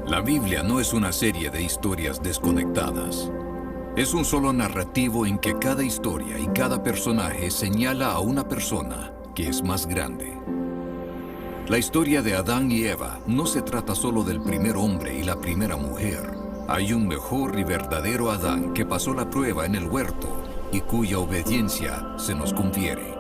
La Biblia no es una serie de historias desconectadas. Es un solo narrativo en que cada historia y cada personaje señala a una persona que es más grande. La historia de Adán y Eva no se trata solo del primer hombre y la primera mujer. Hay un mejor y verdadero Adán que pasó la prueba en el huerto y cuya obediencia se nos confiere.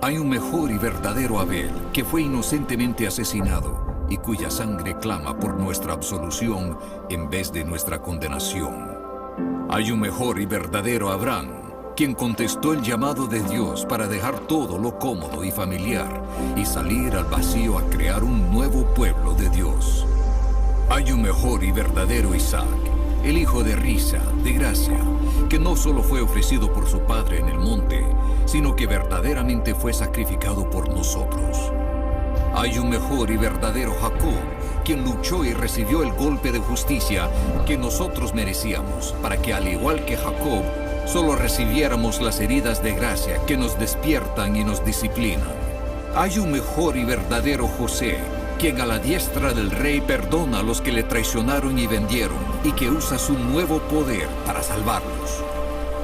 Hay un mejor y verdadero Abel que fue inocentemente asesinado y cuya sangre clama por nuestra absolución en vez de nuestra condenación. Hay un mejor y verdadero Abraham, quien contestó el llamado de Dios para dejar todo lo cómodo y familiar y salir al vacío a crear un nuevo pueblo de Dios. Hay un mejor y verdadero Isaac, el hijo de risa, de gracia, que no solo fue ofrecido por su padre en el monte, sino que verdaderamente fue sacrificado por nosotros. Hay un mejor y verdadero Jacob, quien luchó y recibió el golpe de justicia que nosotros merecíamos, para que al igual que Jacob, solo recibiéramos las heridas de gracia que nos despiertan y nos disciplinan. Hay un mejor y verdadero José, quien a la diestra del rey perdona a los que le traicionaron y vendieron, y que usa su nuevo poder para salvarlos.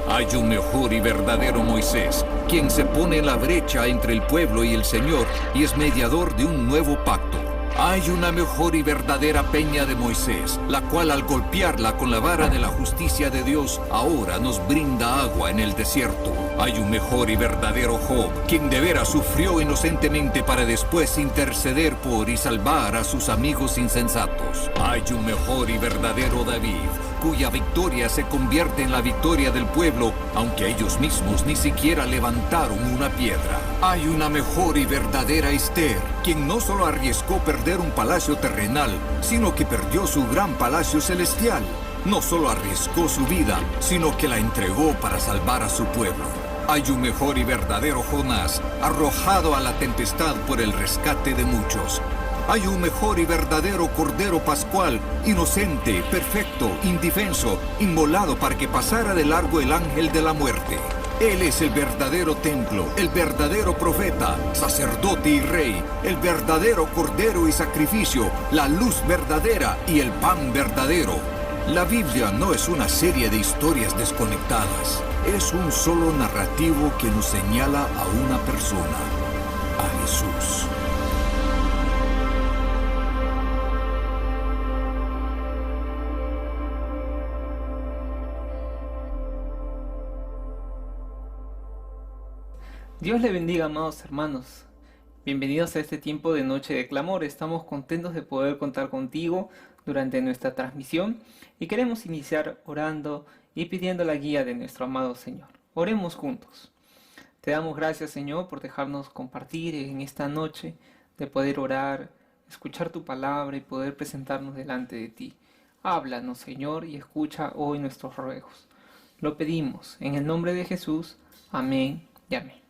Hay un mejor y verdadero Moisés, quien se pone en la brecha entre el pueblo y el Señor y es mediador de un nuevo pacto. Hay una mejor y verdadera peña de Moisés, la cual al golpearla con la vara de la justicia de Dios, ahora nos brinda agua en el desierto. Hay un mejor y verdadero Job, quien de veras sufrió inocentemente para después interceder por y salvar a sus amigos insensatos. Hay un mejor y verdadero David, cuya victoria se convierte en la victoria del pueblo, aunque ellos mismos ni siquiera levantaron una piedra. Hay una mejor y verdadera Esther, quien no solo arriesgó perder un palacio terrenal, sino que perdió su gran palacio celestial. No solo arriesgó su vida, sino que la entregó para salvar a su pueblo. Hay un mejor y verdadero Jonás, arrojado a la tempestad por el rescate de muchos. Hay un mejor y verdadero Cordero Pascual, inocente, perfecto, indefenso, inmolado para que pasara de largo el ángel de la muerte. Él es el verdadero templo, el verdadero profeta, sacerdote y rey, el verdadero cordero y sacrificio, la luz verdadera y el pan verdadero. La Biblia no es una serie de historias desconectadas, es un solo narrativo que nos señala a una persona, a Jesús. Dios le bendiga, amados hermanos. Bienvenidos a este tiempo de Noche de Clamor. Estamos contentos de poder contar contigo durante nuestra transmisión y queremos iniciar orando y pidiendo la guía de nuestro amado Señor. Oremos juntos. Te damos gracias, Señor, por dejarnos compartir en esta noche, de poder orar, escuchar tu palabra y poder presentarnos delante de ti. Háblanos, Señor, y escucha hoy nuestros ruegos. Lo pedimos en el nombre de Jesús. Amén y amén.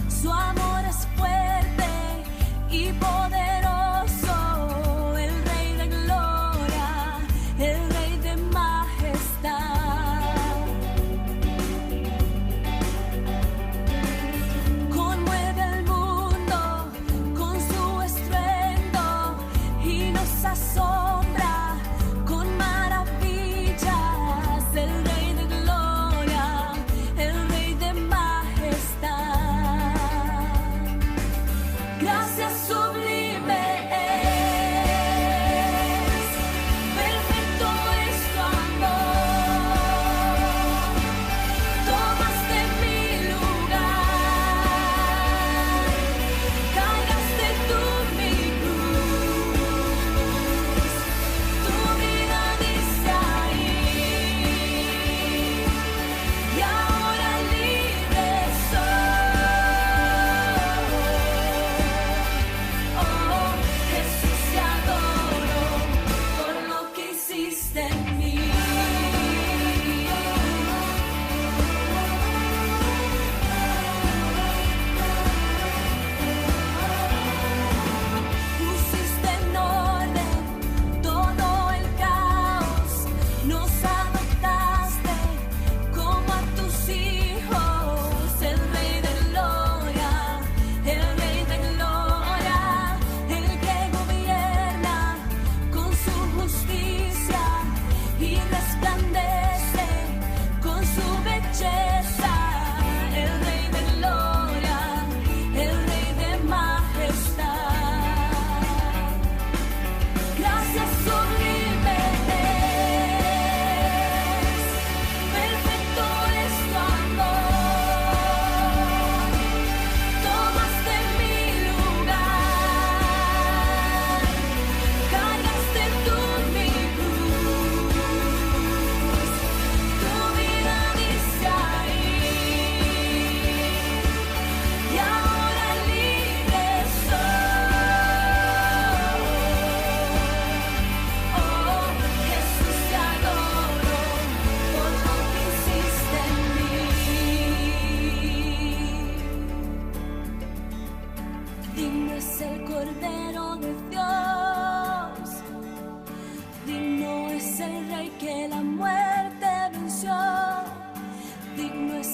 Su amor es fuerte y poderoso.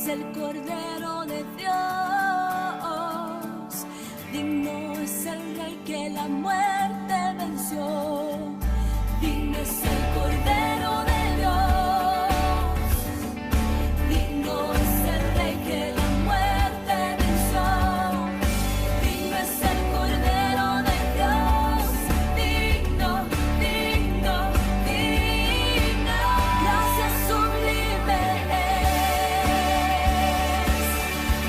el Cordero de Dios, digno es el Rey que la muerte venció, digno es el Cordero de Dios, digno es el Rey que la muerte venció, digno es el Cordero de Dios, digno, digno, digno, gracias sublime es,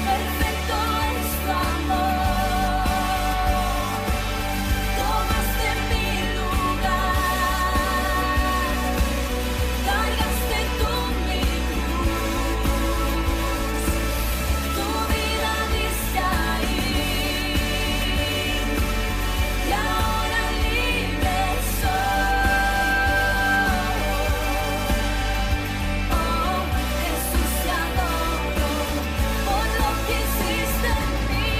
perfecto es tu amor, tomaste mi lugar, cargaste tú mi cruz, tu vida diste ahí, y ahora libre soy. Oh, Jesús, te adoro por lo que hiciste en mí,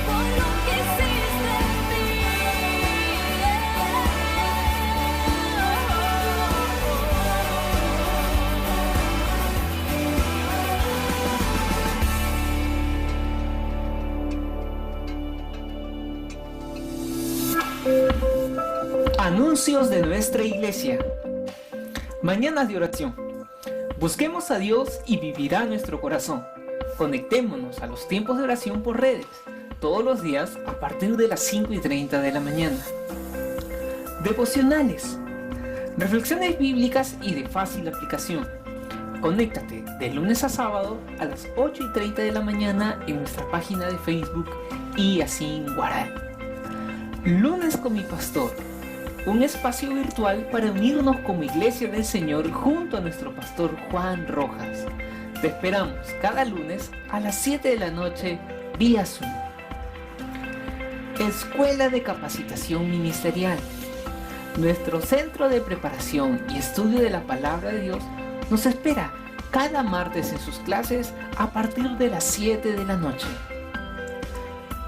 por lo que hiciste en mí. Anuncios de nuestra iglesia. Mañanas de oración. Busquemos a Dios y vivirá nuestro corazón. Conectémonos a los tiempos de oración por redes, todos los días a partir de las 5:30 de la mañana. Devocionales. Reflexiones bíblicas y de fácil aplicación. Conéctate de lunes a sábado a las 8:30 de la mañana en nuestra página de Facebook IASIN Guaral. Lunes con mi pastor. Un espacio virtual para unirnos como Iglesia del Señor junto a nuestro pastor Juan Rojas. Te esperamos cada lunes a las 7 de la noche vía Zoom. Escuela de Capacitación Ministerial. Nuestro centro de preparación y estudio de la Palabra de Dios nos espera cada martes en sus clases a partir de las 7 de la noche.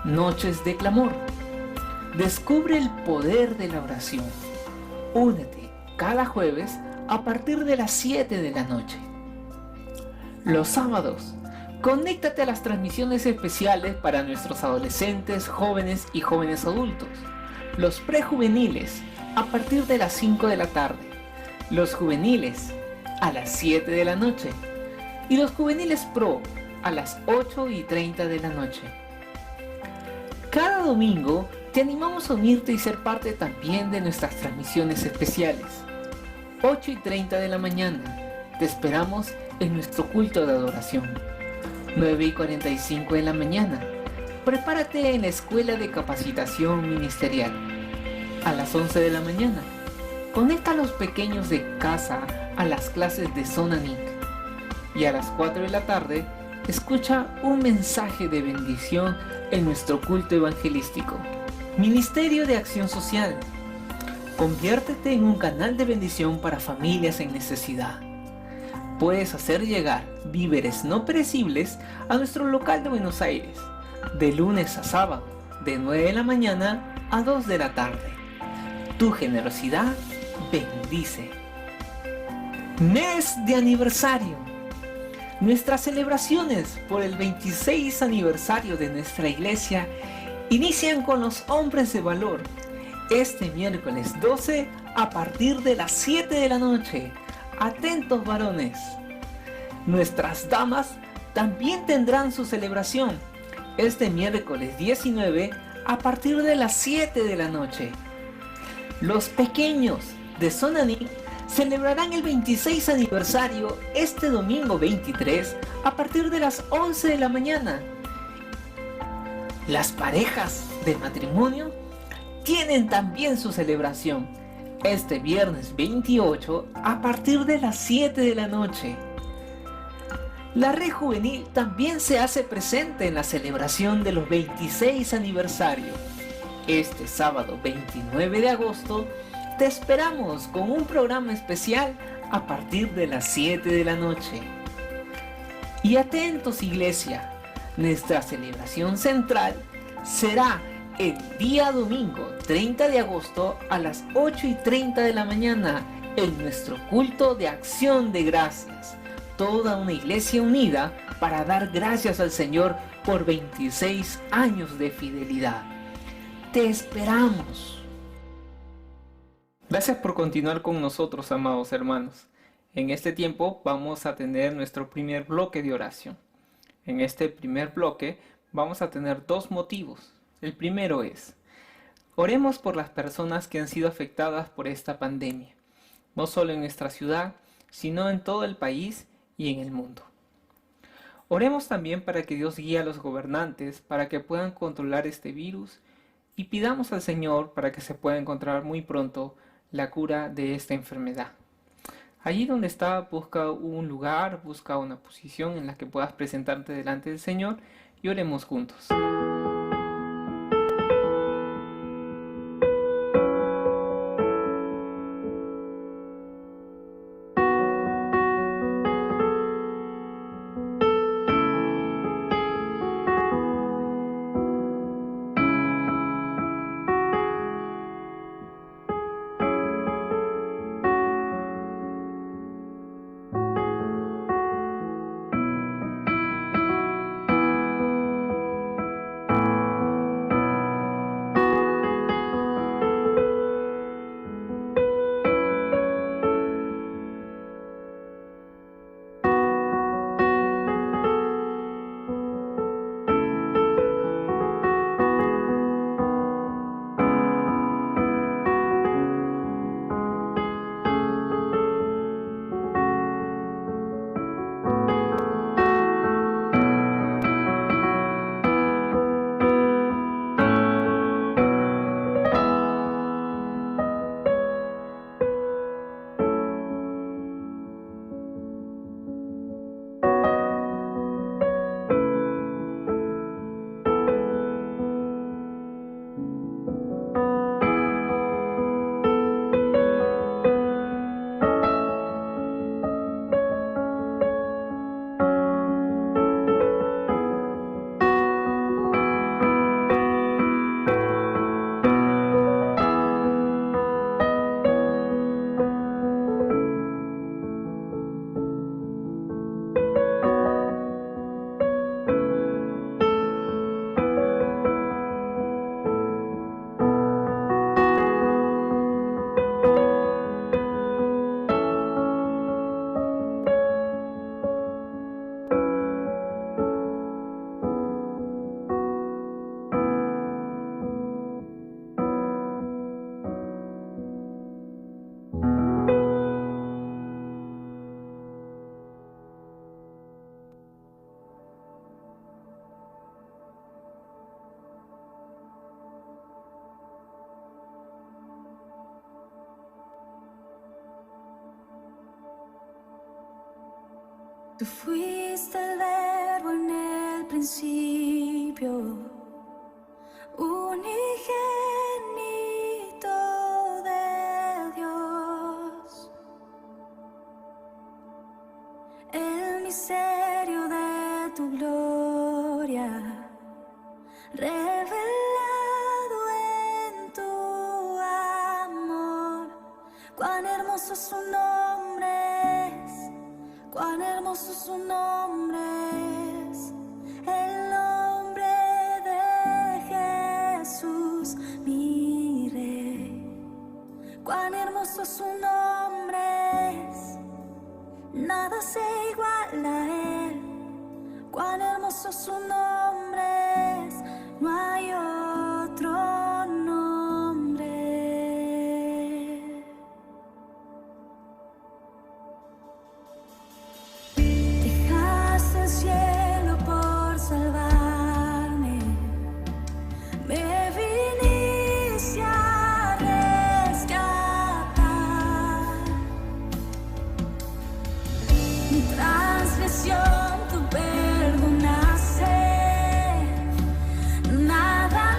Noches de Clamor. Descubre el poder de la oración. Únete cada jueves a partir de las 7 de la noche. Los sábados, conéctate a las transmisiones especiales para nuestros adolescentes, jóvenes y jóvenes adultos. Los prejuveniles, a partir de las 5 de la tarde. Los juveniles, a las 7 de la noche. Y los juveniles pro, a las 8:30 de la noche. Cada domingo, te animamos a unirte y ser parte también de nuestras transmisiones especiales. 8:30 de la mañana, te esperamos en nuestro culto de adoración. 9:45 de la mañana, prepárate en la Escuela de Capacitación Ministerial. A las 11 de la mañana, conecta a los pequeños de casa a las clases de Zona NIC. Y a las 4 de la tarde, escucha un mensaje de bendición en nuestro culto evangelístico. Ministerio de Acción Social. Conviértete en un canal de bendición para familias en necesidad. Puedes hacer llegar víveres no perecibles a nuestro local de Buenos Aires, de lunes a sábado, de 9 de la mañana a 2 de la tarde. Tu generosidad bendice. Mes de aniversario. Nuestras celebraciones por el 26 aniversario de nuestra iglesia inician con los hombres de valor, este miércoles 12 a partir de las 7 de la noche. Atentos varones. Nuestras damas también tendrán su celebración este miércoles 19 a partir de las 7 de la noche. Los pequeños de Zona NIC celebrarán el 26 aniversario este domingo 23 a partir de las 11 de la mañana. Las parejas de matrimonio tienen también su celebración este viernes 28 a partir de las 7 de la noche. La Red Juvenil también se hace presente en la celebración de los 26 aniversario. Este sábado 29 de agosto te esperamos con un programa especial a partir de las 7 de la noche. Y atentos iglesia, nuestra celebración central será el día domingo 30 de agosto a las 8:30 de la mañana en nuestro culto de acción de gracias. Toda una iglesia unida para dar gracias al Señor por 26 años de fidelidad. Te esperamos. Gracias por continuar con nosotros, amados hermanos. En este tiempo vamos a tener nuestro primer bloque de oración. En este primer bloque vamos a tener dos motivos. El primero es, oremos por las personas que han sido afectadas por esta pandemia, no solo en nuestra ciudad, sino en todo el país y en el mundo. Oremos también para que Dios guíe a los gobernantes para que puedan controlar este virus y pidamos al Señor para que se pueda encontrar muy pronto la cura de esta enfermedad. Allí donde está, busca un lugar, busca una posición en la que puedas presentarte delante del Señor y oremos juntos. Tú fuiste el verbo en el principio, unigénito de Dios, el misterio de tu gloria, revelado en tu amor. Cuán hermoso su nombre es, cuán hermoso su nombre es, el nombre de Jesús, mi Rey. Cuán hermoso su nombre es, nada se iguala a él. Cuán hermoso su nombre es, no hay otro nombre. Dejaste el cielo por salvarme, me viniste a rescatar. Mi transgresión tú perdonaste, nada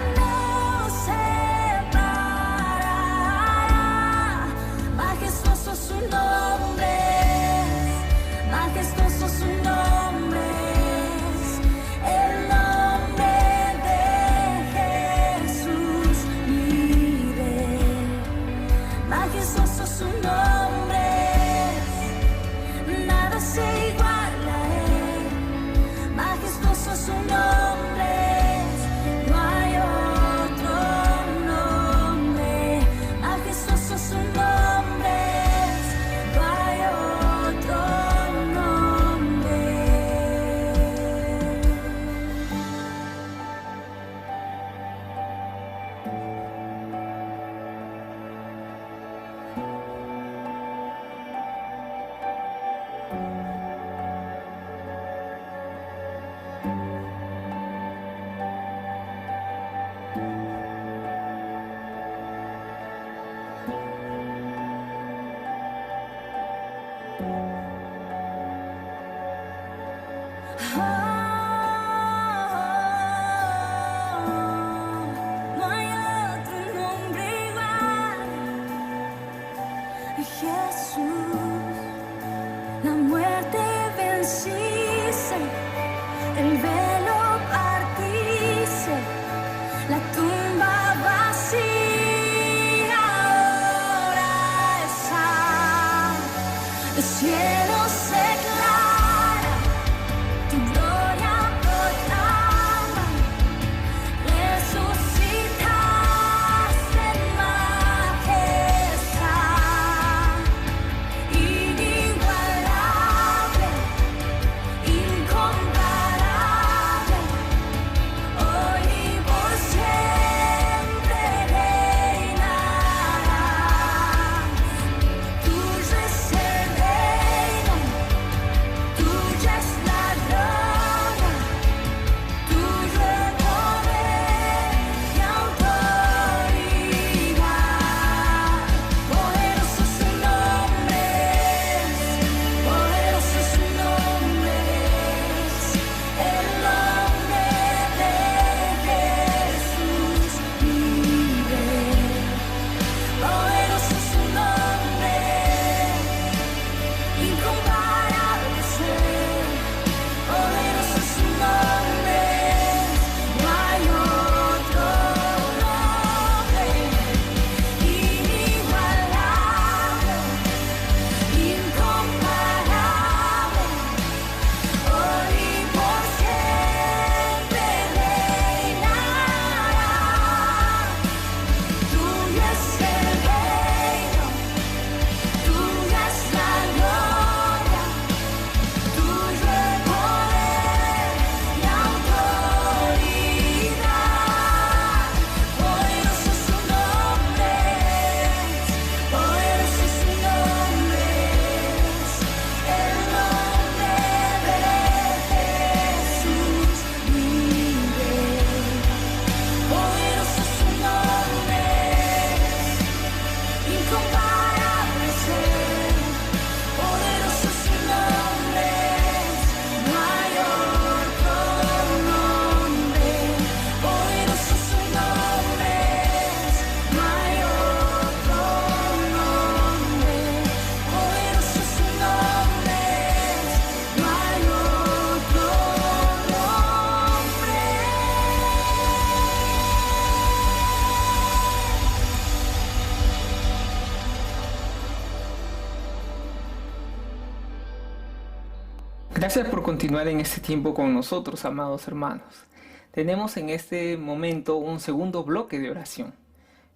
Gracias por continuar en este tiempo con nosotros, amados hermanos. Tenemos en este momento un segundo bloque de oración,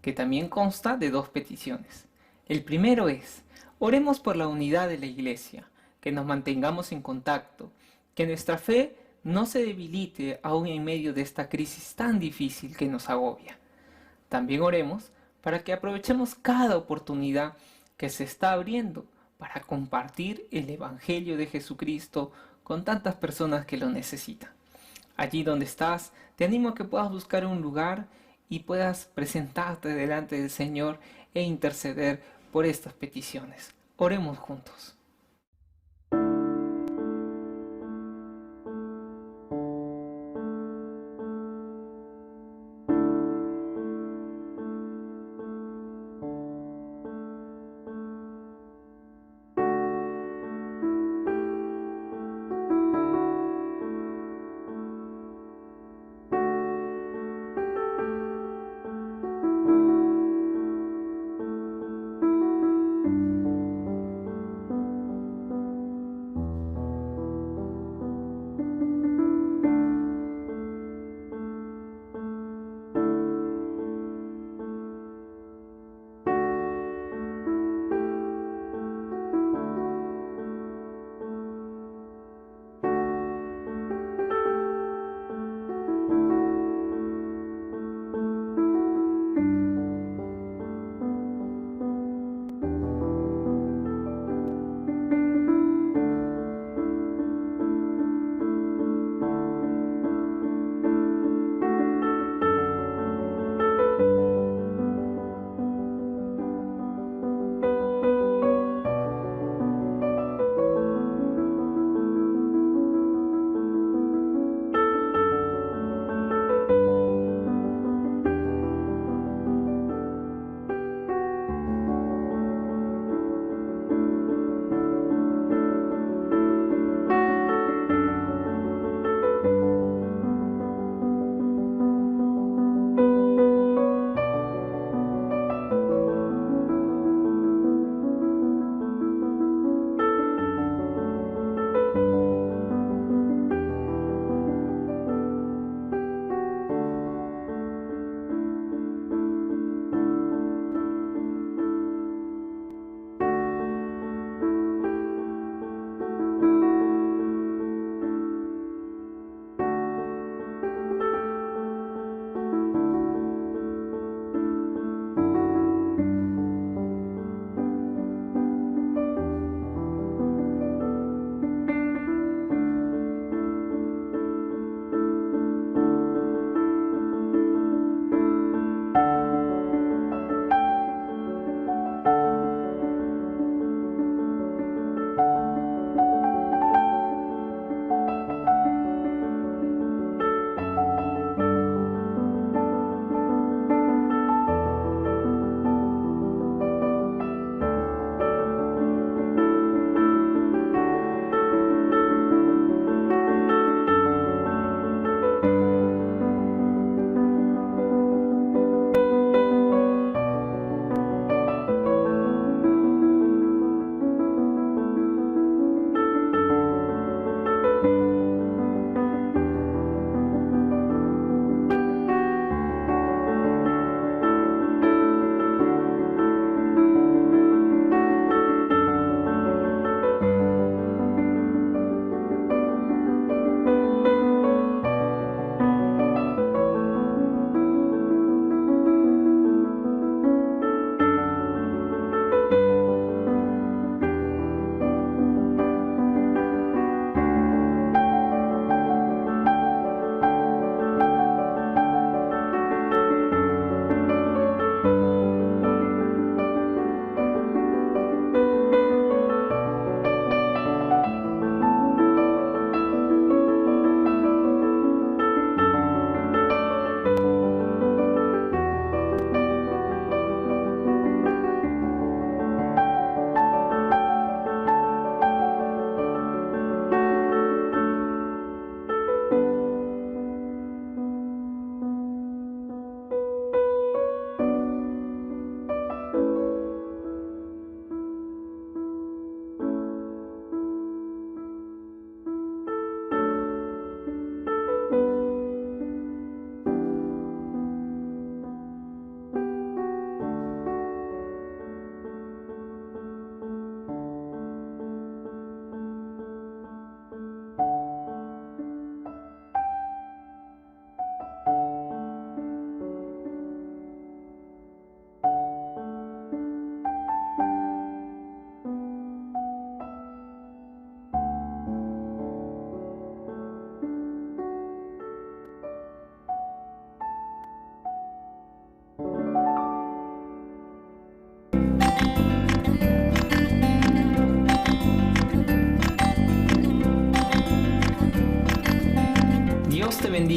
que también consta de dos peticiones. El primero es, oremos por la unidad de la Iglesia, que nos mantengamos en contacto, que nuestra fe no se debilite aún en medio de esta crisis tan difícil que nos agobia. También oremos para que aprovechemos cada oportunidad que se está abriendo para compartir el Evangelio de Jesucristo con tantas personas que lo necesitan. Allí donde estás, te animo a que puedas buscar un lugar y puedas presentarte delante del Señor e interceder por estas peticiones. Oremos juntos.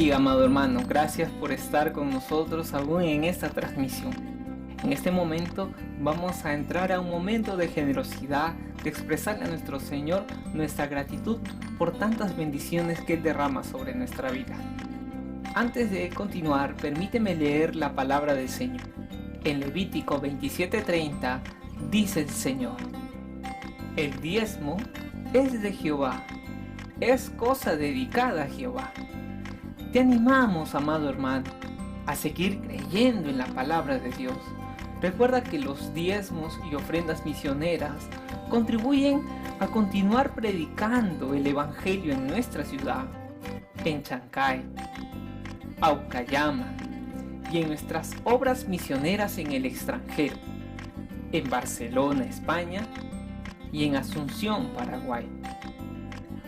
bendiga, amado hermano. Gracias por estar con nosotros aún en esta transmisión. En este momento vamos a entrar a un momento de generosidad, de expresarle a nuestro Señor nuestra gratitud por tantas bendiciones que Él derrama sobre nuestra vida. Antes de continuar, permíteme leer la palabra del Señor. En Levítico 27:30 dice el Señor: el diezmo es de Jehová, es cosa dedicada a Jehová. Te animamos, amado hermano, a seguir creyendo en la palabra de Dios. Recuerda que los diezmos y ofrendas misioneras contribuyen a continuar predicando el Evangelio en nuestra ciudad, en Chancay, Aucayama y en nuestras obras misioneras en el extranjero, en Barcelona, España y en Asunción, Paraguay.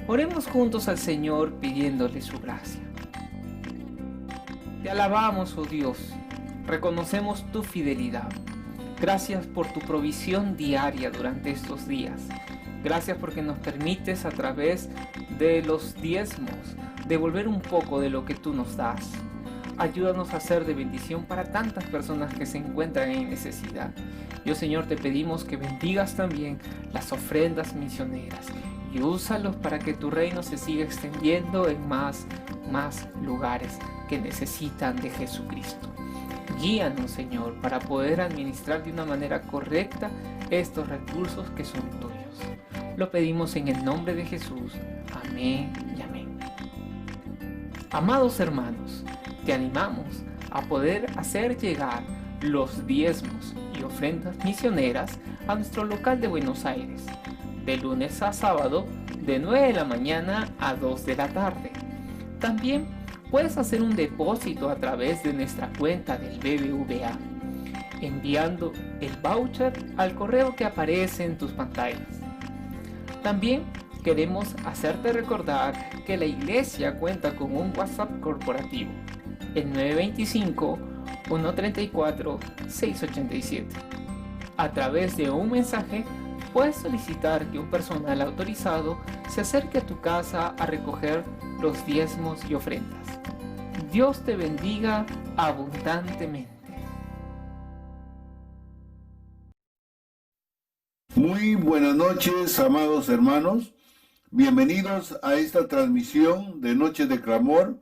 Oremos juntos al Señor pidiéndole su gracia. Te alabamos, oh Dios, reconocemos tu fidelidad. Gracias por tu provisión diaria durante estos días. Gracias porque nos permites a través de los diezmos devolver un poco de lo que tú nos das. Ayúdanos a ser de bendición para tantas personas que se encuentran en necesidad. Yo, Señor, te pedimos que bendigas también las ofrendas misioneras y úsalos para que tu reino se siga extendiendo en más lugares que necesitan de Jesucristo. Guíanos, Señor, para poder administrar de una manera correcta estos recursos que son tuyos. Lo pedimos en el nombre de Jesús. Amén y amén. Amados hermanos, te animamos a poder hacer llegar los diezmos y ofrendas misioneras a nuestro local de Buenos Aires, de lunes a sábado, de 9 de la mañana a 2 de la tarde. También puedes hacer un depósito a través de nuestra cuenta del BBVA, enviando el voucher al correo que aparece en tus pantallas. También queremos hacerte recordar que la iglesia cuenta con un WhatsApp corporativo, el 925-134-687. A través de un mensaje puedes solicitar que un personal autorizado se acerque a tu casa a recoger los diezmos y ofrendas. Dios te bendiga abundantemente. Muy buenas noches, amados hermanos. Bienvenidos a esta transmisión de Noche de Clamor.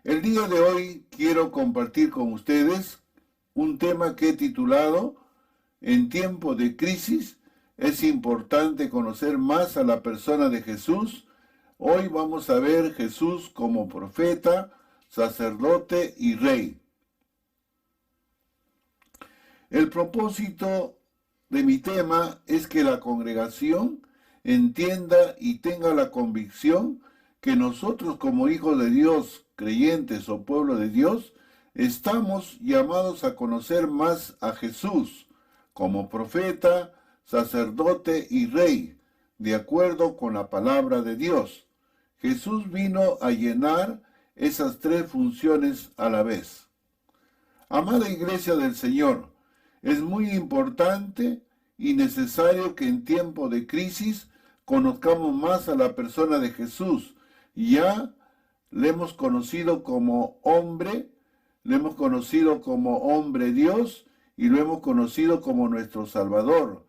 El día de hoy quiero compartir con ustedes un tema que he titulado En tiempo de crisis es importante conocer más a la persona de Jesús. Hoy vamos a ver Jesús como profeta, sacerdote y rey. El propósito de mi tema es que la congregación entienda y tenga la convicción que nosotros como hijos de Dios, creyentes o pueblo de Dios, estamos llamados a conocer más a Jesús como profeta, sacerdote y rey, de acuerdo con la palabra de Dios. Jesús vino a llenar esas tres funciones a la vez. Amada Iglesia del Señor, es muy importante y necesario que en tiempo de crisis conozcamos más a la persona de Jesús. Ya le hemos conocido como hombre, le hemos conocido como hombre Dios y lo hemos conocido como nuestro Salvador,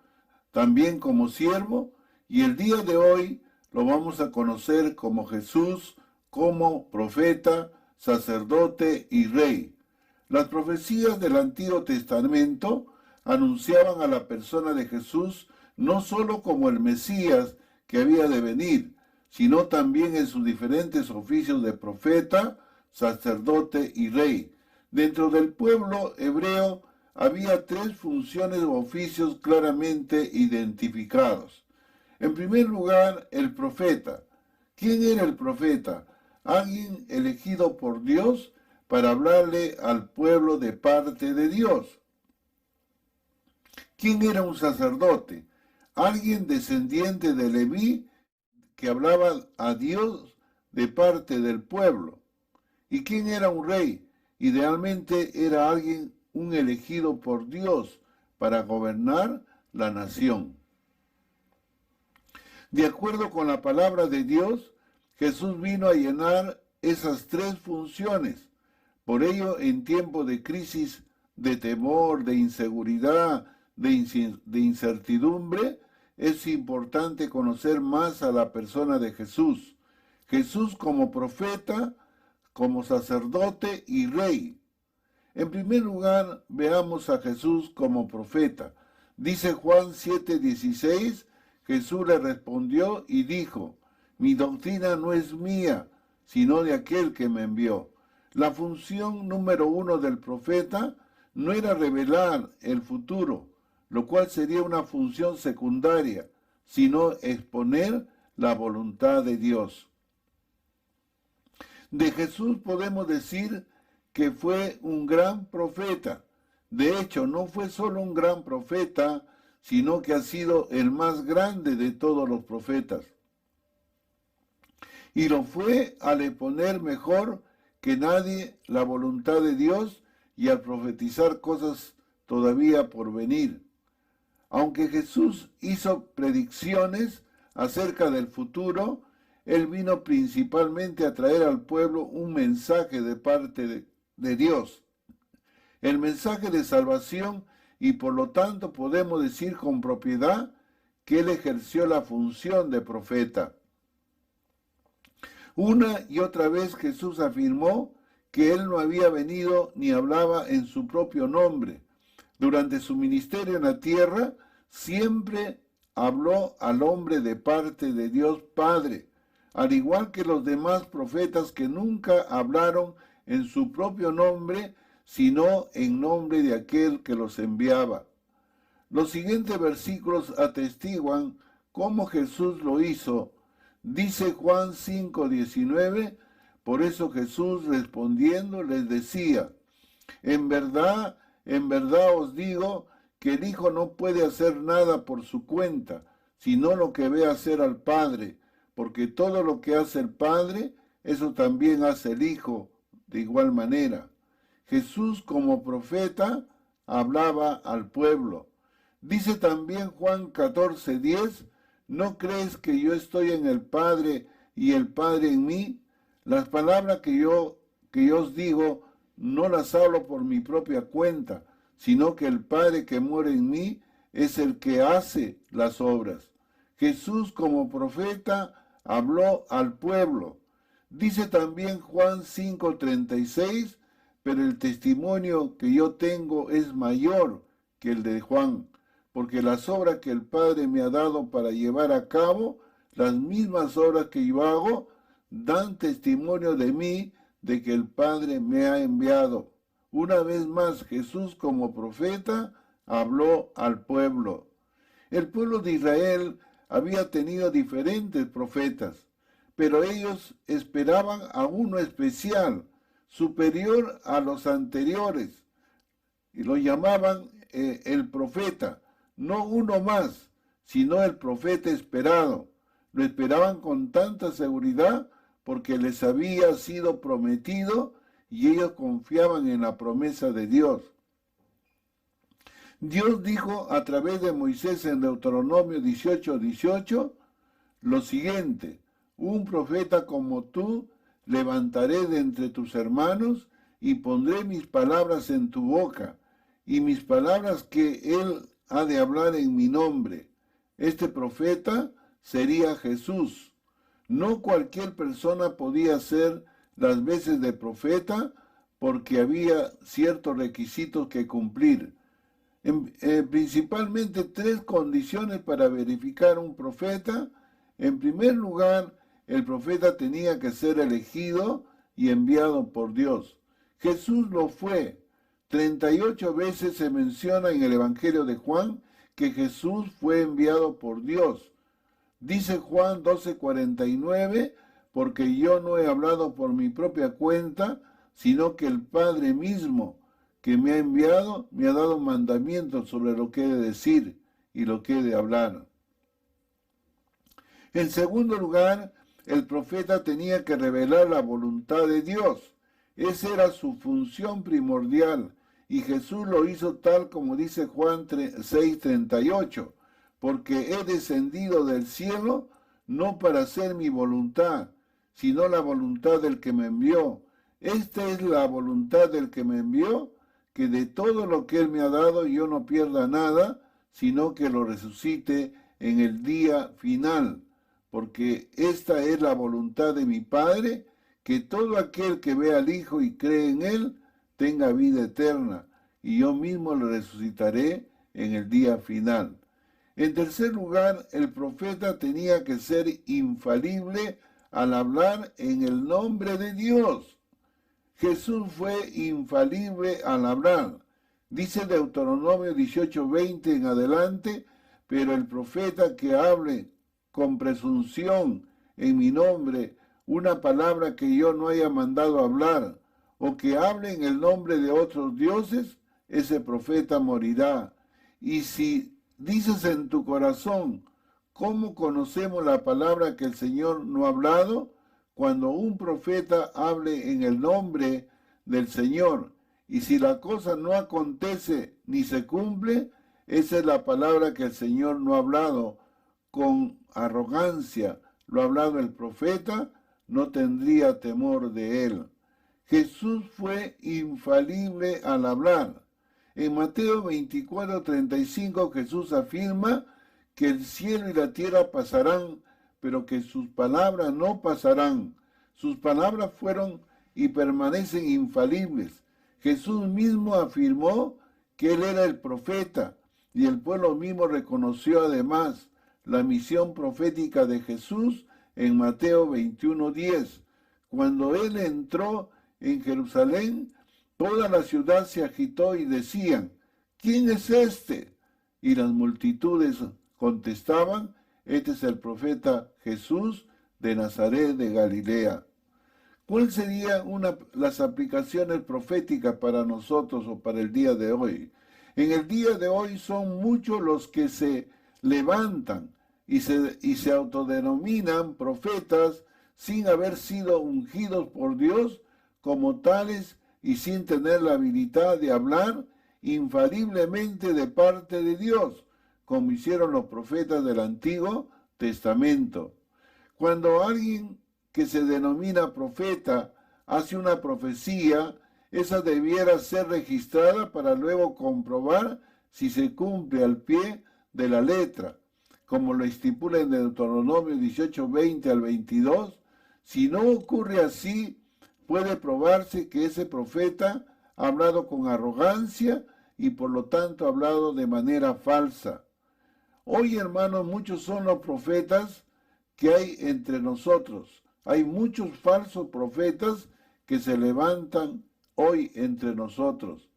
también como siervo, y el día de hoy lo vamos a conocer como Jesús, como profeta, sacerdote y rey. Las profecías del Antiguo Testamento anunciaban a la persona de Jesús no solo como el Mesías que había de venir, sino también en sus diferentes oficios de profeta, sacerdote y rey. Dentro del pueblo hebreo había tres funciones o oficios claramente identificados. En primer lugar, el profeta. ¿Quién era el profeta? Alguien elegido por Dios para hablarle al pueblo de parte de Dios. ¿Quién era un sacerdote? Alguien descendiente de Leví que hablaba a Dios de parte del pueblo. ¿Y quién era un rey? Idealmente era un elegido por Dios para gobernar la nación. De acuerdo con la palabra de Dios, Jesús vino a llenar esas tres funciones. Por ello, en tiempos de crisis, de temor, de inseguridad, de incertidumbre, es importante conocer más a la persona de Jesús. Jesús como profeta, como sacerdote y rey. En primer lugar, veamos a Jesús como profeta. Dice Juan 7:16, Jesús le respondió y dijo, mi doctrina no es mía, sino de aquel que me envió. La función número 1 del profeta no era revelar el futuro, lo cual sería una función secundaria, sino exponer la voluntad de Dios. De Jesús podemos decir que fue un gran profeta. De hecho, no fue solo un gran profeta, sino que ha sido el más grande de todos los profetas. Y lo fue al exponer mejor que nadie la voluntad de Dios y al profetizar cosas todavía por venir. Aunque Jesús hizo predicciones acerca del futuro, Él vino principalmente a traer al pueblo un mensaje de parte de Dios. El mensaje de salvación, y por lo tanto podemos decir con propiedad que Él ejerció la función de profeta. Una y otra vez Jesús afirmó que Él no había venido ni hablaba en su propio nombre. Durante su ministerio en la tierra, siempre habló al hombre de parte de Dios Padre, al igual que los demás profetas que nunca hablaron en su propio nombre, sino en nombre de aquel que los enviaba. Los siguientes versículos atestiguan cómo Jesús lo hizo. Dice Juan 5:19, por eso Jesús respondiendo les decía, en verdad os digo que el Hijo no puede hacer nada por su cuenta, sino lo que ve hacer al Padre, porque todo lo que hace el Padre, eso también hace el Hijo de igual manera. Jesús como profeta hablaba al pueblo. Dice también Juan 14:10, ¿no crees que yo estoy en el Padre y el Padre en mí? Las palabras que yo os digo no las hablo por mi propia cuenta, sino que el Padre que mora en mí es el que hace las obras. Jesús como profeta habló al pueblo. Dice también Juan 5:36, pero el testimonio que yo tengo es mayor que el de Juan, porque las obras que el Padre me ha dado para llevar a cabo, las mismas obras que yo hago, dan testimonio de mí, de que el Padre me ha enviado. Una vez más, Jesús como profeta habló al pueblo. El pueblo de Israel había tenido diferentes profetas, pero ellos esperaban a uno especial, superior a los anteriores, y lo llamaban el profeta, no uno más, sino el profeta esperado. Lo esperaban con tanta seguridad porque les había sido prometido y ellos confiaban en la promesa de Dios. Dios dijo a través de Moisés en Deuteronomio 18:18 lo siguiente, un profeta como tú levantaré de entre tus hermanos y pondré mis palabras en tu boca y mis palabras que él ha de hablar en mi nombre. Este profeta sería Jesús. No cualquier persona podía ser las veces de profeta porque había ciertos requisitos que cumplir. Principalmente 3 condiciones para verificar un profeta. En primer lugar, el profeta tenía que ser elegido y enviado por Dios. Jesús lo fue. 38 veces se menciona en el Evangelio de Juan que Jesús fue enviado por Dios. Dice Juan 12:49, porque yo no he hablado por mi propia cuenta, sino que el Padre mismo que me ha enviado me ha dado mandamientos sobre lo que he de decir y lo que he de hablar. En segundo lugar, el profeta tenía que revelar la voluntad de Dios. Esa era su función primordial, y Jesús lo hizo tal como dice Juan 6:38, porque he descendido del cielo no para hacer mi voluntad, sino la voluntad del que me envió. Esta es la voluntad del que me envió, que de todo lo que él me ha dado yo no pierda nada, sino que lo resucite en el día final. Porque esta es la voluntad de mi Padre, que todo aquel que ve al Hijo y cree en él, tenga vida eterna, y yo mismo lo resucitaré en el día final. En tercer lugar, el profeta tenía que ser infalible al hablar en el nombre de Dios. Jesús fue infalible al hablar. Dice Deuteronomio 18:20 en adelante, pero el profeta que hable con presunción en mi nombre una palabra que yo no haya mandado hablar, o que hable en el nombre de otros dioses, ese profeta morirá. Y si dices en tu corazón, ¿cómo conocemos la palabra que el Señor no ha hablado? Cuando un profeta hable en el nombre del Señor, y si la cosa no acontece ni se cumple, esa es la palabra que el Señor no ha hablado. Con arrogancia lo ha hablado el profeta, no tendría temor de él. Jesús fue infalible al hablar. En Mateo 24:35 Jesús afirma que el cielo y la tierra pasarán, pero que sus palabras no pasarán. Sus palabras fueron y permanecen infalibles. Jesús mismo afirmó que él era el profeta, y el pueblo mismo reconoció además la misión profética de Jesús en Mateo 21:10. Cuando él entró en Jerusalén, toda la ciudad se agitó y decían, ¿quién es este? Y las multitudes contestaban, este es el profeta Jesús de Nazaret de Galilea. ¿Cuáles serían las aplicaciones proféticas para nosotros o para el día de hoy? En el día de hoy son muchos los que se levantan y se autodenominan profetas sin haber sido ungidos por Dios como tales y sin tener la habilidad de hablar infaliblemente de parte de Dios, como hicieron los profetas del Antiguo Testamento. Cuando alguien que se denomina profeta hace una profecía, esa debiera ser registrada para luego comprobar si se cumple al pie de la letra, como lo estipula en Deuteronomio 18:20 al 22. Si no ocurre así, puede probarse que ese profeta ha hablado con arrogancia y por lo tanto ha hablado de manera falsa. Hoy, hermanos, muchos son los profetas que hay entre nosotros. Hay muchos falsos profetas que se levantan hoy entre nosotros.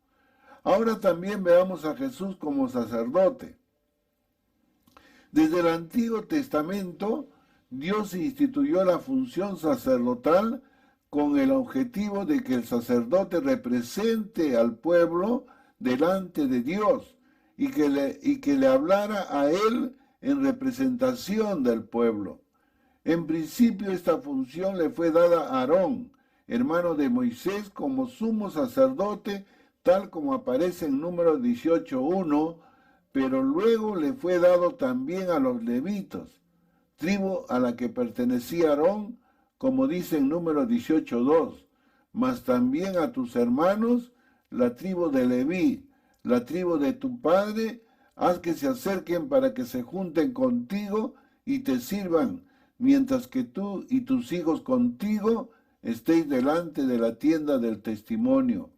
Ahora también veamos a Jesús como sacerdote. Desde el Antiguo Testamento, Dios instituyó la función sacerdotal con el objetivo de que el sacerdote represente al pueblo delante de Dios y que le hablara a él en representación del pueblo. En principio esta función le fue dada a Aarón, hermano de Moisés, como sumo sacerdote, tal como aparece en Números 18:1, pero luego le fue dado también a los levitas, tribu a la que pertenecía Aarón, como dice en Números 18:2, mas también a tus hermanos, la tribu de Leví, la tribu de tu padre, haz que se acerquen para que se junten contigo y te sirvan, mientras que tú y tus hijos contigo estéis delante de la tienda del testimonio.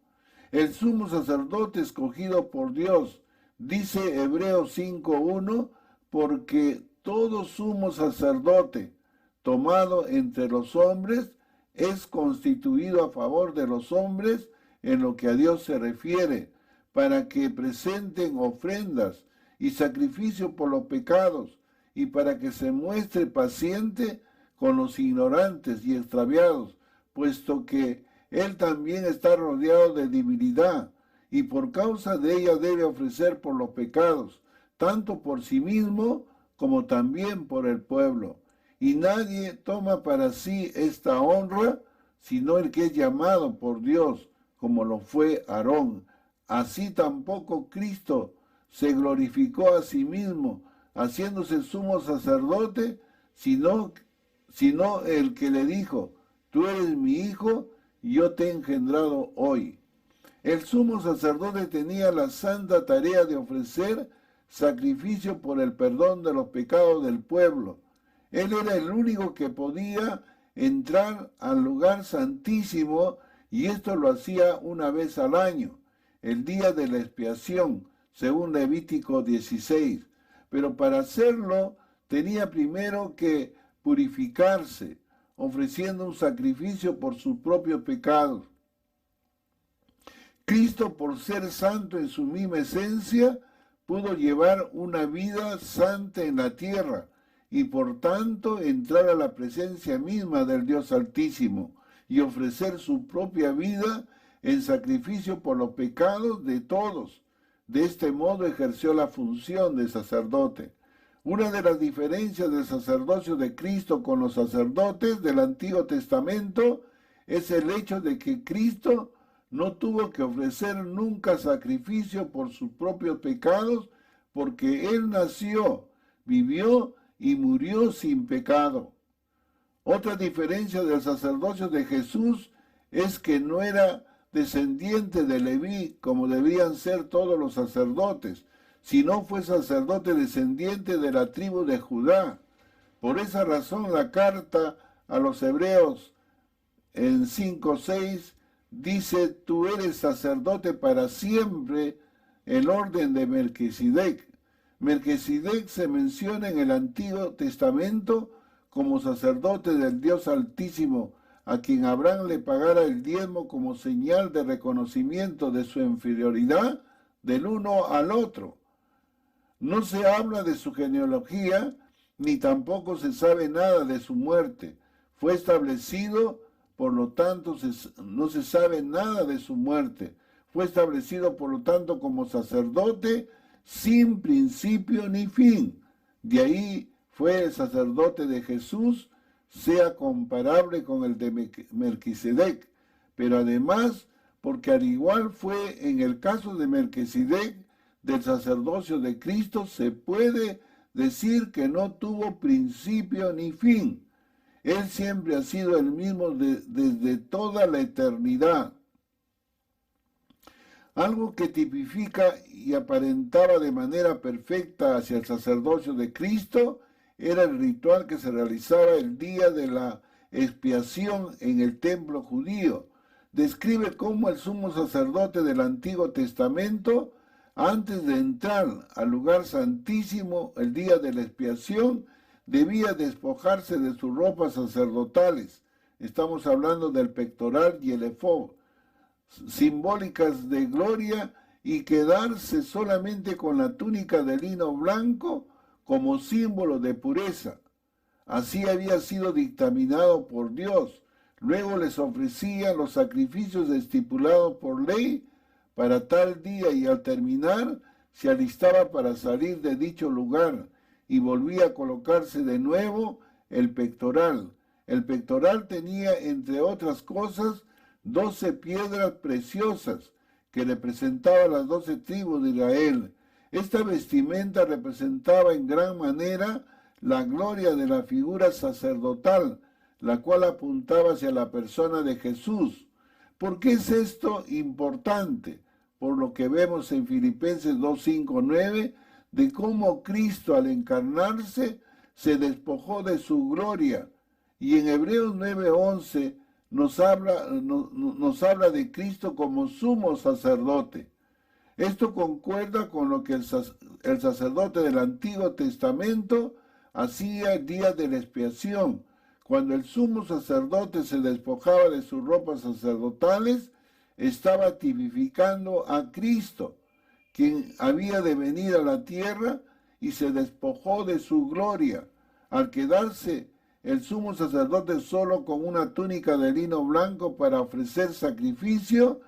El sumo sacerdote escogido por Dios, dice Hebreos 5:1, porque todo sumo sacerdote tomado entre los hombres es constituido a favor de los hombres en lo que a Dios se refiere, para que presenten ofrendas y sacrificio por los pecados, y para que se muestre paciente con los ignorantes y extraviados, puesto que él también está rodeado de debilidad, y por causa de ella debe ofrecer por los pecados, tanto por sí mismo como también por el pueblo. Y nadie toma para sí esta honra, sino el que es llamado por Dios, como lo fue Aarón. Así tampoco Cristo se glorificó a sí mismo, haciéndose sumo sacerdote, sino sino el que le dijo, tú eres mi hijo, y yo te he engendrado hoy. El sumo sacerdote tenía la santa tarea de ofrecer sacrificio por el perdón de los pecados del pueblo. Él era el único que podía entrar al lugar santísimo, y esto lo hacía una vez al año, el día de la expiación, según Levítico 16. Pero para hacerlo tenía primero que purificarse, ofreciendo un sacrificio por sus propios pecados. Cristo, por ser santo en su misma esencia, pudo llevar una vida santa en la tierra y por tanto entrar a la presencia misma del Dios Altísimo y ofrecer su propia vida en sacrificio por los pecados de todos. De este modo ejerció la función de sacerdote. Una de las diferencias del sacerdocio de Cristo con los sacerdotes del Antiguo Testamento es el hecho de que Cristo no tuvo que ofrecer nunca sacrificio por sus propios pecados, porque Él nació, vivió y murió sin pecado. Otra diferencia del sacerdocio de Jesús es que no era descendiente de Leví, como debían ser todos los sacerdotes, sino fue sacerdote descendiente de la tribu de Judá. Por esa razón la carta a los Hebreos en 5:6 dice, tú eres sacerdote para siempre, el orden de Melquisedec. Melquisedec se menciona en el Antiguo Testamento como sacerdote del Dios Altísimo, a quien Abraham le pagara el diezmo como señal de reconocimiento de su inferioridad del uno al otro. No se habla de su genealogía, ni tampoco se sabe nada de su muerte. Fue establecido, por lo tanto, no se sabe nada de su muerte. Fue establecido, por lo tanto, como sacerdote sin principio ni fin. De ahí fue el sacerdote de Jesús, sea comparable con el de Melquisedec, pero además, porque al igual fue en el caso de Melquisedec, del sacerdocio de Cristo, se puede decir que no tuvo principio ni fin. Él siempre ha sido el mismo desde toda la eternidad. Algo que tipifica y aparentaba de manera perfecta hacia el sacerdocio de Cristo era el ritual que se realizaba el día de la expiación en el templo judío. Describe cómo el sumo sacerdote del Antiguo Testamento, antes de entrar al lugar santísimo el día de la expiación, debía despojarse de sus ropas sacerdotales. Estamos hablando del pectoral y el efod, simbólicas de gloria, y quedarse solamente con la túnica de lino blanco como símbolo de pureza. Así había sido dictaminado por Dios. Luego les ofrecían los sacrificios estipulados por ley para tal día, y al terminar se alistaba para salir de dicho lugar y volvía a colocarse de nuevo el pectoral. El pectoral tenía, entre otras cosas, 12 piedras preciosas que representaban las 12 tribus de Israel. Esta vestimenta representaba en gran manera la gloria de la figura sacerdotal, la cual apuntaba hacia la persona de Jesús. ¿Por qué es esto importante? Por lo que vemos en Filipenses 2:5-9, de cómo Cristo al encarnarse se despojó de su gloria. Y en Hebreos 9:11 nos habla de Cristo como sumo sacerdote. Esto concuerda con lo que el sacerdote del Antiguo Testamento hacía el día de la expiación. Cuando el sumo sacerdote se despojaba de sus ropas sacerdotales, estaba tipificando a Cristo, quien había de venir a la tierra y se despojó de su gloria. Al quedarse el sumo sacerdote solo con una túnica de lino blanco para ofrecer sacrificio,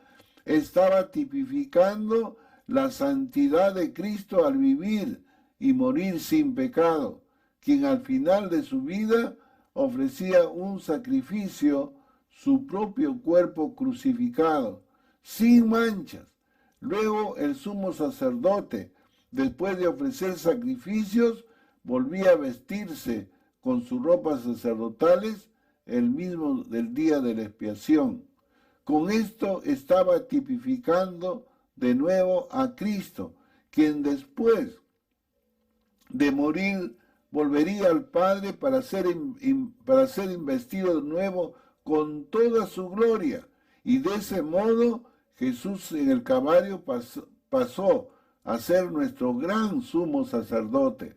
estaba tipificando la santidad de Cristo al vivir y morir sin pecado, quien al final de su vida ofrecía un sacrificio, su propio cuerpo crucificado, sin manchas. Luego el sumo sacerdote, después de ofrecer sacrificios, volvía a vestirse con sus ropas sacerdotales el mismo del día de la expiación. Con esto estaba tipificando de nuevo a Cristo, quien después de morir volvería al Padre para ser investido de nuevo con toda su gloria. Y de ese modo Jesús en el Calvario pasó a ser nuestro gran sumo sacerdote.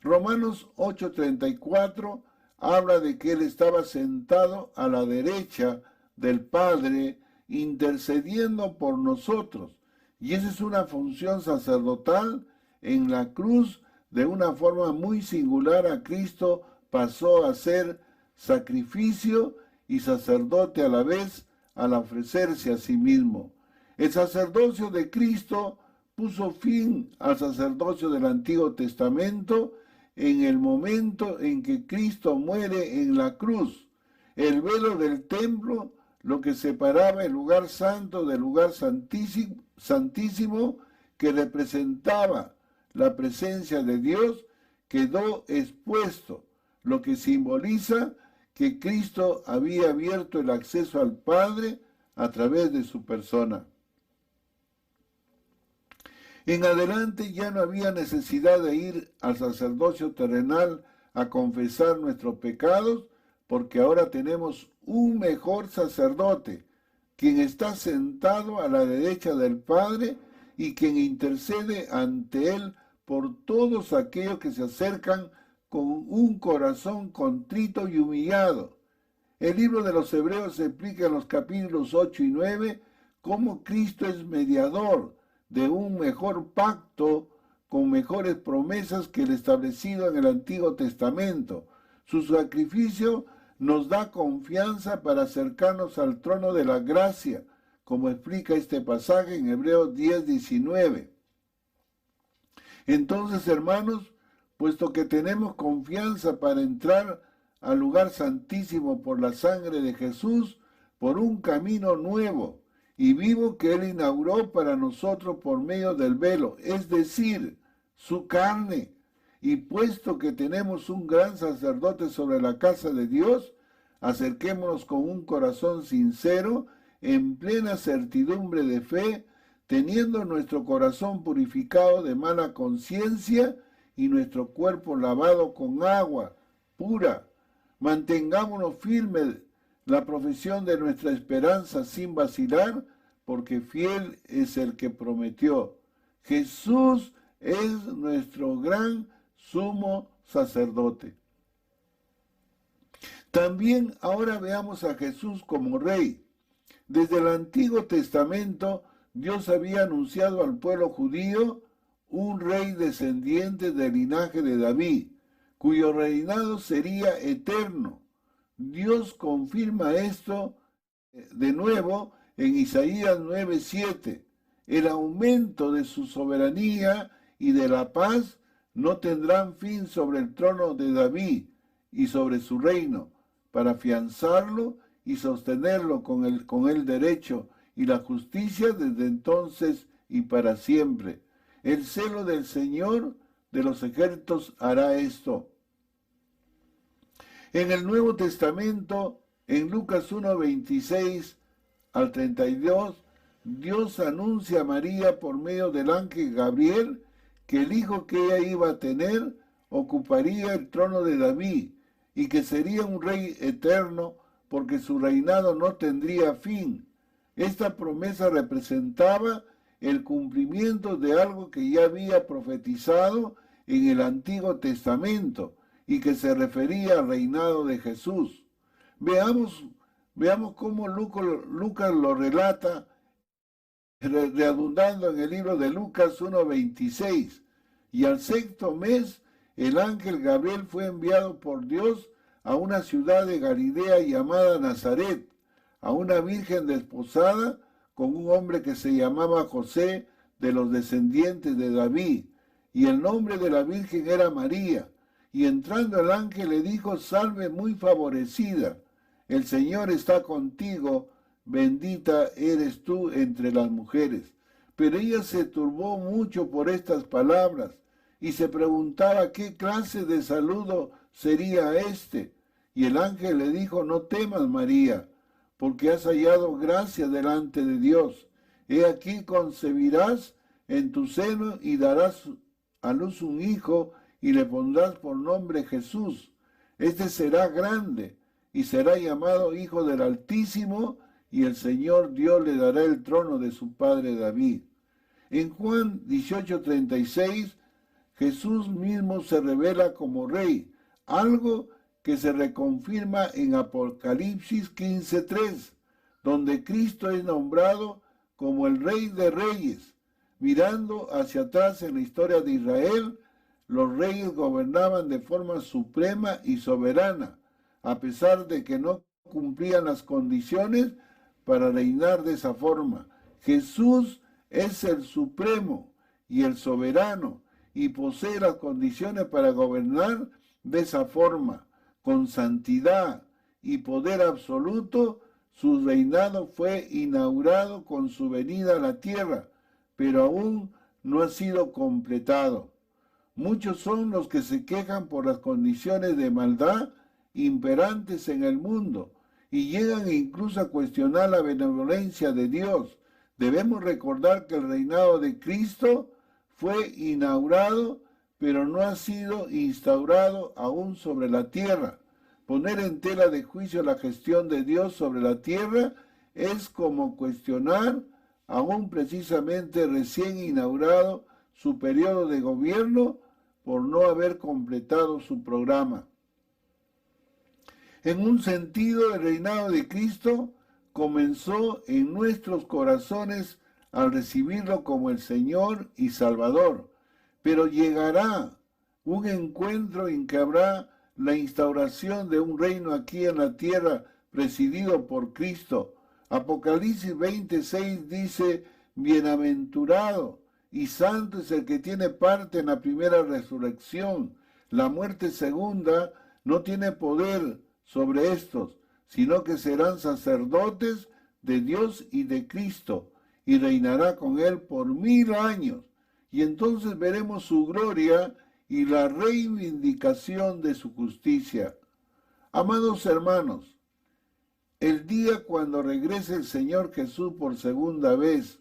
Romanos 8:34 habla de que Él estaba sentado a la derecha del Padre, intercediendo por nosotros. Y esa es una función sacerdotal. En la cruz, de una forma muy singular, a Cristo pasó a ser sacrificio y sacerdote a la vez al ofrecerse a sí mismo. El sacerdocio de Cristo puso fin al sacerdocio del Antiguo Testamento en el momento en que Cristo muere en la cruz. El velo del templo, lo que separaba el lugar santo del lugar santísimo, que representaba la presencia de Dios, quedó expuesto, lo que simboliza que Cristo había abierto el acceso al Padre a través de su persona. En adelante ya no había necesidad de ir al sacerdocio terrenal a confesar nuestros pecados, porque ahora tenemos un mejor sacerdote, quien está sentado a la derecha del Padre y quien intercede ante Él por todos aquellos que se acercan con un corazón contrito y humillado. El libro de los Hebreos explica en los capítulos 8 y 9 cómo Cristo es mediador de un mejor pacto con mejores promesas que el establecido en el Antiguo Testamento. Su sacrificio nos da confianza para acercarnos al trono de la gracia, como explica este pasaje en Hebreos 10:19. Entonces, hermanos, puesto que tenemos confianza para entrar al lugar santísimo por la sangre de Jesús, por un camino nuevo y vivo que Él inauguró para nosotros por medio del velo, es decir, su carne, y puesto que tenemos un gran sacerdote sobre la casa de Dios, acerquémonos con un corazón sincero, en plena certidumbre de fe, teniendo nuestro corazón purificado de mala conciencia y nuestro cuerpo lavado con agua pura. Mantengámonos firmes la profesión de nuestra esperanza sin vacilar, porque fiel es el que prometió. Jesús es nuestro gran sumo sacerdote. También ahora veamos a Jesús como Rey. Desde el Antiguo Testamento, Dios había anunciado al pueblo judío un rey descendiente del linaje de David, cuyo reinado sería eterno. Dios confirma esto de nuevo en Isaías 9:7. El aumento de su soberanía y de la paz no tendrán fin sobre el trono de David y sobre su reino, para afianzarlo y sostenerlo con el derecho y la justicia desde entonces y para siempre. El celo del Señor de los ejércitos hará esto. En el Nuevo Testamento, en Lucas 1:26 al 32, Dios anuncia a María por medio del ángel Gabriel que el hijo que ella iba a tener ocuparía el trono de David y que sería un rey eterno porque su reinado no tendría fin. Esta promesa representaba el cumplimiento de algo que ya había profetizado en el Antiguo Testamento y que se refería al reinado de Jesús. Veamos cómo Lucas lo relata, redundando en el libro de Lucas 1:26. Y al sexto mes, el ángel Gabriel fue enviado por Dios a una ciudad de Galilea llamada Nazaret, a una virgen desposada con un hombre que se llamaba José, de los descendientes de David, y el nombre de la virgen era María. Y entrando el ángel le dijo: salve muy favorecida, el Señor está contigo, bendita eres tú entre las mujeres. Pero ella se turbó mucho por estas palabras y se preguntaba qué clase de saludo sería este. Y el ángel le dijo, no temas, María, porque has hallado gracia delante de Dios. He aquí concebirás en tu seno y darás a luz un hijo y le pondrás por nombre Jesús. Este será grande y será llamado Hijo del Altísimo, y el Señor Dios le dará el trono de su padre David. En Juan 18:36, Jesús mismo se revela como rey, algo que se reconfirma en Apocalipsis 15:3, donde Cristo es nombrado como el Rey de Reyes. Mirando hacia atrás en la historia de Israel, los reyes gobernaban de forma suprema y soberana, a pesar de que no cumplían las condiciones para reinar de esa forma. Jesús es el supremo y el soberano y posee las condiciones para gobernar de esa forma, con santidad y poder absoluto. Su reinado fue inaugurado con su venida a la tierra, pero aún no ha sido completado. Muchos son los que se quejan por las condiciones de maldad imperantes en el mundo y llegan incluso a cuestionar la benevolencia de Dios. Debemos recordar que el reinado de Cristo fue inaugurado, pero no ha sido instaurado aún sobre la tierra. Poner en tela de juicio la gestión de Dios sobre la tierra es como cuestionar aún precisamente recién inaugurado su periodo de gobierno por no haber completado su programa. En un sentido, el reinado de Cristo comenzó en nuestros corazones al recibirlo como el Señor y Salvador, pero llegará un encuentro en que habrá la instauración de un reino aquí en la tierra presidido por Cristo. Apocalipsis 26 dice, bienaventurado y santo es el que tiene parte en la primera resurrección. La muerte segunda no tiene poder sobre estos, sino que serán sacerdotes de Dios y de Cristo, y reinará con él por 1000 años. Y entonces veremos su gloria y la reivindicación de su justicia. Amados hermanos, el día cuando regrese el Señor Jesús por segunda vez,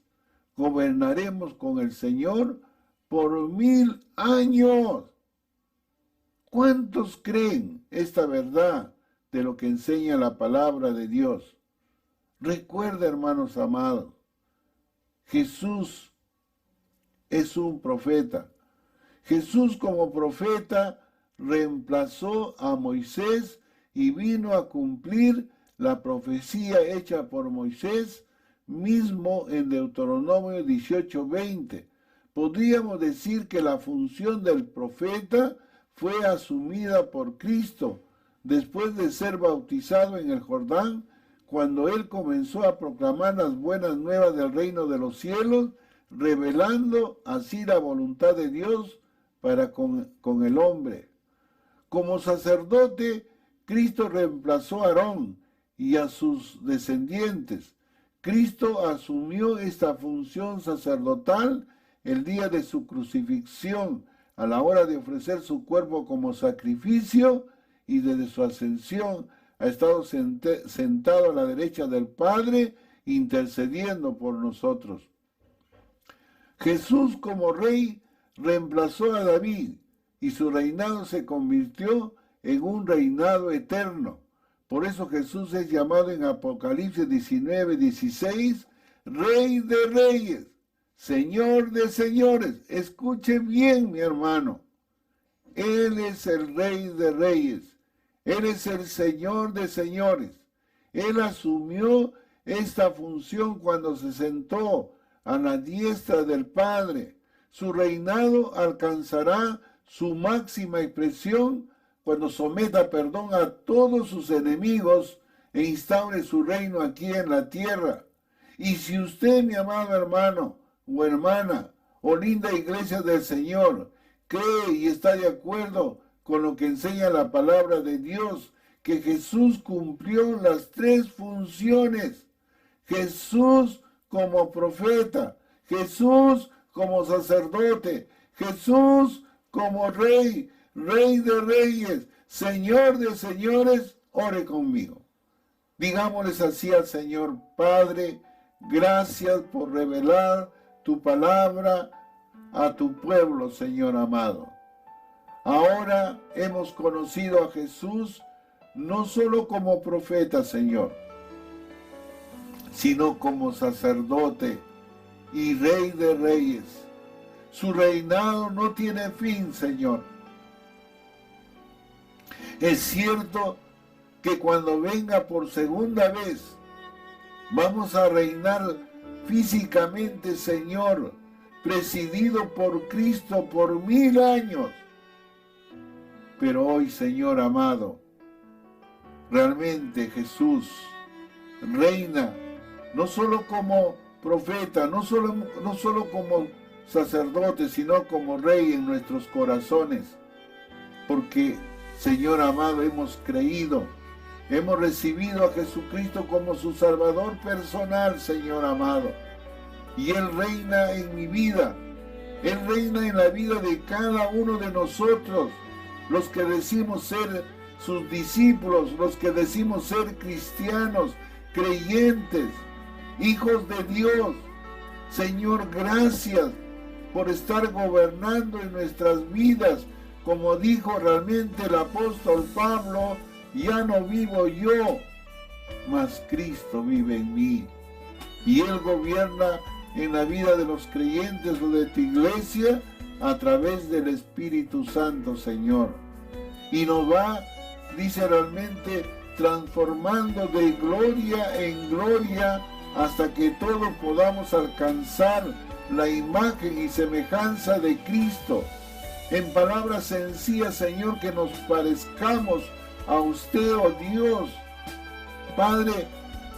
gobernaremos con el Señor por 1000 años. ¿Cuántos creen esta verdad de lo que enseña la palabra de Dios? Recuerda, hermanos amados, Jesús es un profeta. Jesús como profeta reemplazó a Moisés y vino a cumplir la profecía hecha por Moisés mismo en Deuteronomio 18:20. Podríamos decir que la función del profeta fue asumida por Cristo después de ser bautizado en el Jordán, cuando él comenzó a proclamar las buenas nuevas del reino de los cielos, revelando así la voluntad de Dios para con el hombre. Como sacerdote, Cristo reemplazó a Aarón y a sus descendientes. Cristo asumió esta función sacerdotal el día de su crucifixión, a la hora de ofrecer su cuerpo como sacrificio, y desde su ascensión ha estado sentado a la derecha del Padre, intercediendo por nosotros. Jesús como rey reemplazó a David y su reinado se convirtió en un reinado eterno. Por eso Jesús es llamado en Apocalipsis 19:16, Rey de Reyes, Señor de Señores. Escuche bien, mi hermano. Él es el Rey de Reyes. Él es el Señor de Señores. Él asumió esta función cuando se sentó a la diestra del Padre. Su reinado alcanzará su máxima expresión cuando someta perdón a todos sus enemigos e instaure su reino aquí en la tierra. Y si usted, mi amado hermano o hermana, o linda iglesia del Señor, cree y está de acuerdo con lo que enseña la palabra de Dios, que Jesús cumplió las 3 funciones. Jesús como profeta, Jesús como sacerdote, Jesús como rey, Rey de Reyes, Señor de señores, ore conmigo. Digámosles así al Señor: Padre, gracias por revelar tu palabra a tu pueblo, Señor amado. Ahora hemos conocido a Jesús no solo como profeta, Señor, sino como sacerdote y Rey de Reyes. Su reinado no tiene fin, Señor. Es cierto que cuando venga por segunda vez, vamos a reinar físicamente, Señor, presidido por Cristo por 1000 años. Pero hoy, Señor amado, realmente Jesús reina no solo como profeta, no solo como sacerdote, sino como Rey en nuestros corazones. Porque, Señor amado, hemos creído, hemos recibido a Jesucristo como su Salvador personal, Señor amado. Y Él reina en mi vida, Él reina en la vida de cada uno de nosotros, los que decimos ser sus discípulos, los que decimos ser cristianos, creyentes, hijos de Dios. Señor, gracias por estar gobernando en nuestras vidas. Como dijo realmente el apóstol Pablo: ya no vivo yo, mas Cristo vive en mí. Y Él gobierna en la vida de los creyentes o de tu iglesia a través del Espíritu Santo, Señor. Y nos va, dice realmente, transformando de gloria en gloria hasta que todos podamos alcanzar la imagen y semejanza de Cristo. En palabras sencillas, Señor, que nos parezcamos a usted, oh Dios, Padre,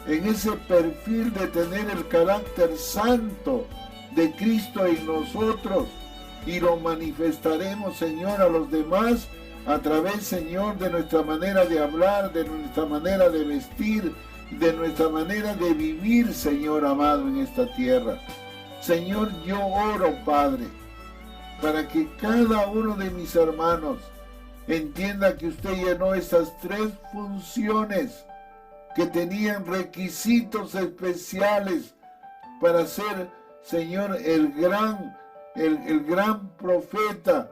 en ese perfil de tener el carácter santo de Cristo en nosotros, y lo manifestaremos, Señor, a los demás a través, Señor, de nuestra manera de hablar, de nuestra manera de vestir, de nuestra manera de vivir, Señor amado, en esta tierra. Señor, yo oro, Padre, para que cada uno de mis hermanos entienda que usted llenó esas 3 funciones que tenían requisitos especiales para ser, Señor, el gran profeta,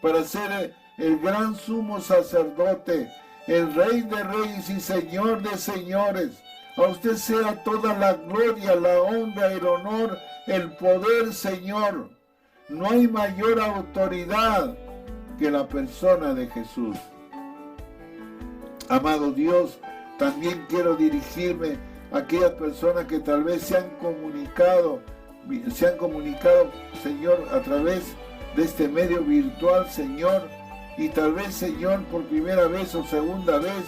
para ser el gran sumo sacerdote, el Rey de Reyes y Señor de Señores. A usted sea toda la gloria, la honra, el honor, el poder, Señor. No hay mayor autoridad que la persona de Jesús. Amado Dios, también quiero dirigirme a aquellas personas que tal vez se han comunicado, Señor, a través de este medio virtual, Señor, y tal vez, Señor, por primera vez o segunda vez,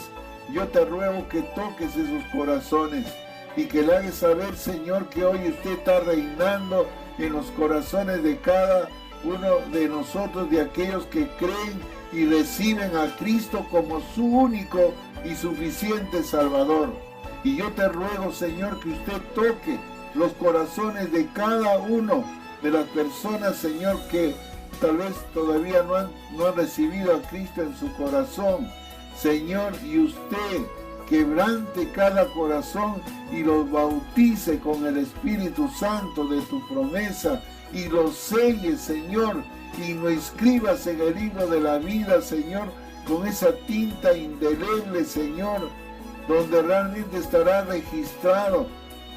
yo te ruego que toques esos corazones y que le hagas saber, Señor, que hoy usted está reinando en los corazones de cada uno de nosotros, de aquellos que creen y reciben a Cristo como su único y suficiente Salvador. Y yo te ruego, Señor, que usted toque los corazones de cada uno de las personas, Señor, que tal vez todavía no han recibido a Cristo en su corazón. Señor, y usted quebrante cada corazón y los bautice con el Espíritu Santo de tu promesa y los selle, Señor, y lo escribas en el libro de la vida, Señor, con esa tinta indeleble, Señor, donde realmente estará registrado.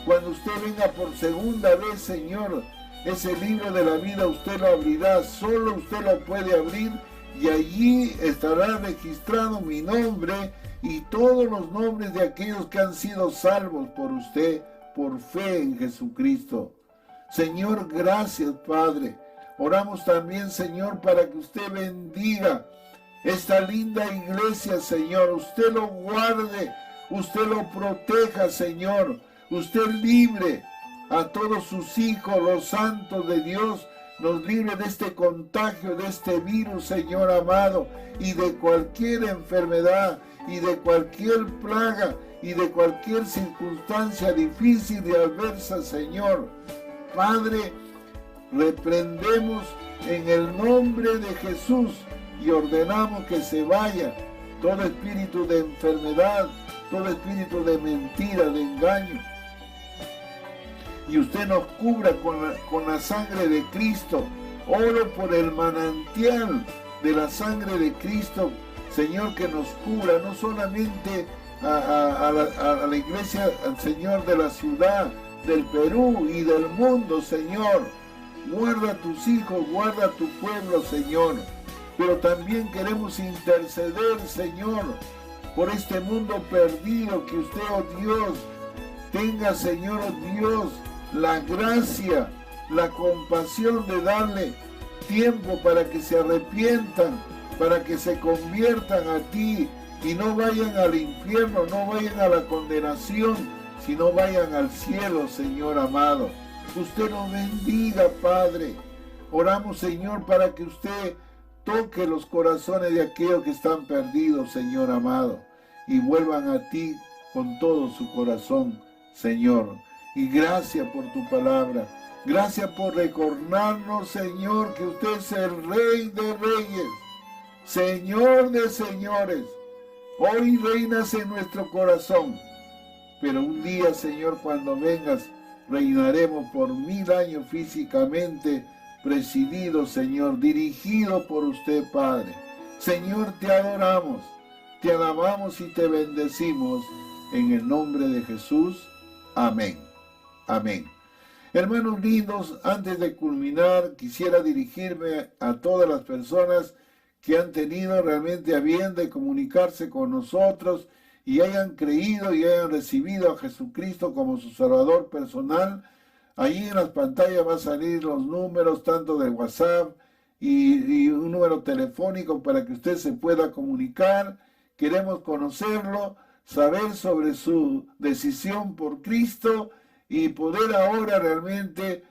Cuando usted venga por segunda vez, Señor, ese libro de la vida usted lo abrirá, solo usted lo puede abrir, y allí estará registrado mi nombre y todos los nombres de aquellos que han sido salvos por usted, por fe en Jesucristo. Señor, gracias, Padre. Oramos también, Señor, para que usted bendiga esta linda iglesia, Señor. Usted lo guarde, usted lo proteja, Señor. Usted libre a todos sus hijos, los santos de Dios, nos libre de este contagio, de este virus, Señor amado, y de cualquier enfermedad, y de cualquier plaga, y de cualquier circunstancia difícil y adversa, Señor. Padre, reprendemos en el nombre de Jesús y ordenamos que se vaya todo espíritu de enfermedad, todo espíritu de mentira, de engaño. Y usted nos cubra con la sangre de Cristo. Oro por el manantial de la sangre de Cristo, Señor, que nos cubra, no solamente a la iglesia, al Señor, de la ciudad, del Perú y del mundo, Señor. Guarda a tus hijos, guarda a tu pueblo, Señor. Pero también queremos interceder, Señor, por este mundo perdido, que usted, oh Dios, tenga, Señor, oh Dios, la gracia, la compasión de darle tiempo para que se arrepientan, para que se conviertan a ti y no vayan al infierno, no vayan a la condenación, sino vayan al cielo, Señor amado. Usted nos bendiga, Padre. Oramos, Señor, para que usted toque los corazones de aquellos que están perdidos, Señor amado, y vuelvan a ti con todo su corazón, Señor. Y gracias por tu palabra. Gracias por recordarnos, Señor, que usted es el Rey de Reyes, Señor de Señores. Hoy reinas en nuestro corazón, pero un día, Señor, cuando vengas, reinaremos por 1000 años físicamente, presidido, Señor, dirigido por usted, Padre. Señor, te adoramos, te alabamos y te bendecimos en el nombre de Jesús. Amén. Amén. Hermanos lindos, antes de culminar, quisiera dirigirme a todas las personas que han tenido realmente a bien de comunicarse con nosotros y hayan creído y hayan recibido a Jesucristo como su Salvador personal. Allí en las pantallas va a salir los números tanto de WhatsApp y un número telefónico para que usted se pueda comunicar. Queremos conocerlo, saber sobre su decisión por Cristo y poder ahora realmente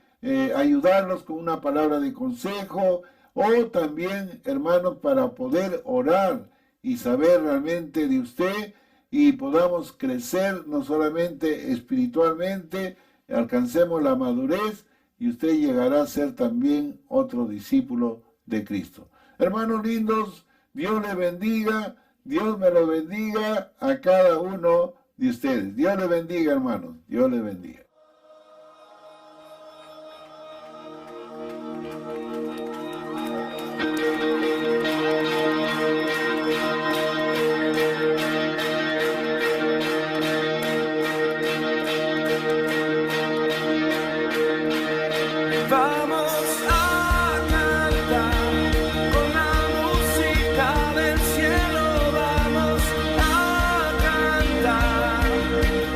ayudarlos con una palabra de consejo, o también, hermanos, para poder orar y saber realmente de usted y podamos crecer no solamente espiritualmente, alcancemos la madurez y usted llegará a ser también otro discípulo de Cristo. Hermanos lindos, Dios les bendiga, Dios me lo bendiga a cada uno de ustedes. Dios les bendiga, hermanos, Dios les bendiga.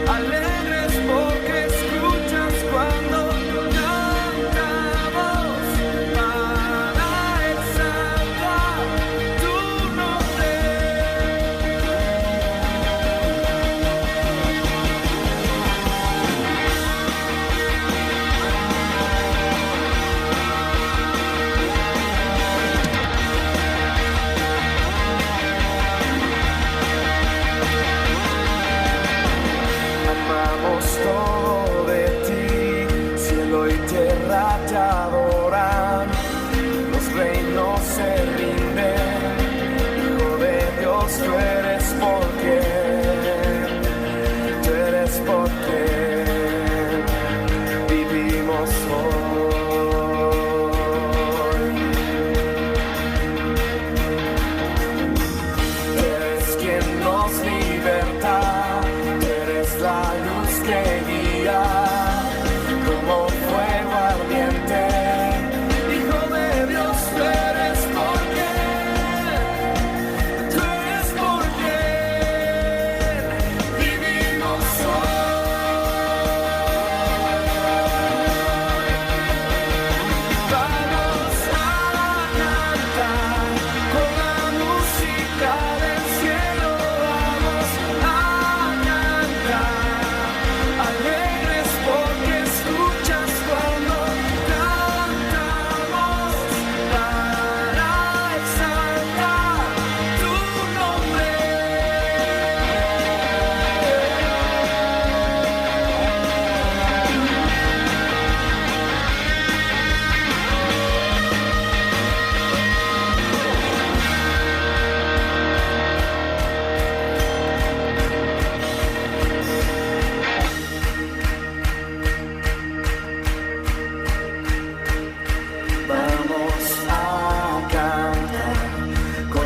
Alegres porque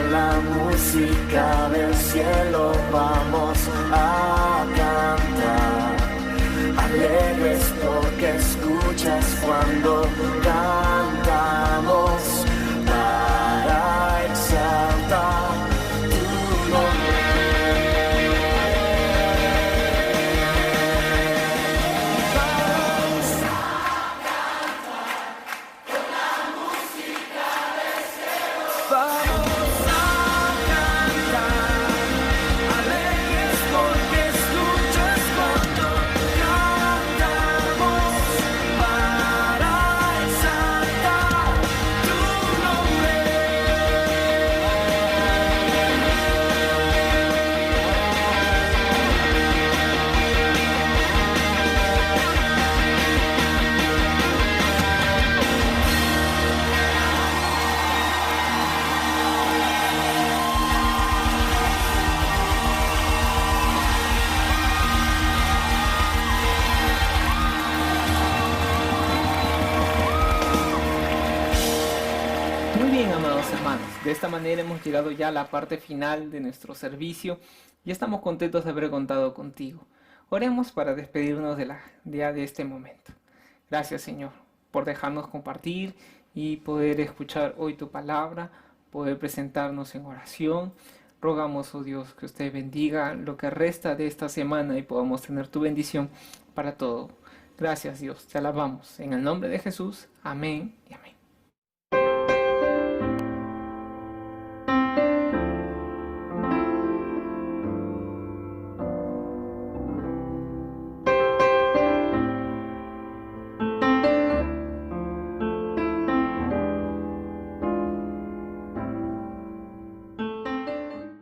con la música del cielo vamos a cantar. Alegres porque escuchas cuando cantamos para exaltar tu nombre. Muy bien, amados hermanos, de esta manera hemos llegado ya a la parte final de nuestro servicio y estamos contentos de haber contado contigo. Oremos para despedirnos de este momento. Gracias, Señor, por dejarnos compartir y poder escuchar hoy tu palabra, poder presentarnos en oración. Rogamos, oh Dios, que usted bendiga lo que resta de esta semana y podamos tener tu bendición para todo. Gracias, Dios, te alabamos. En el nombre de Jesús, amén y amén.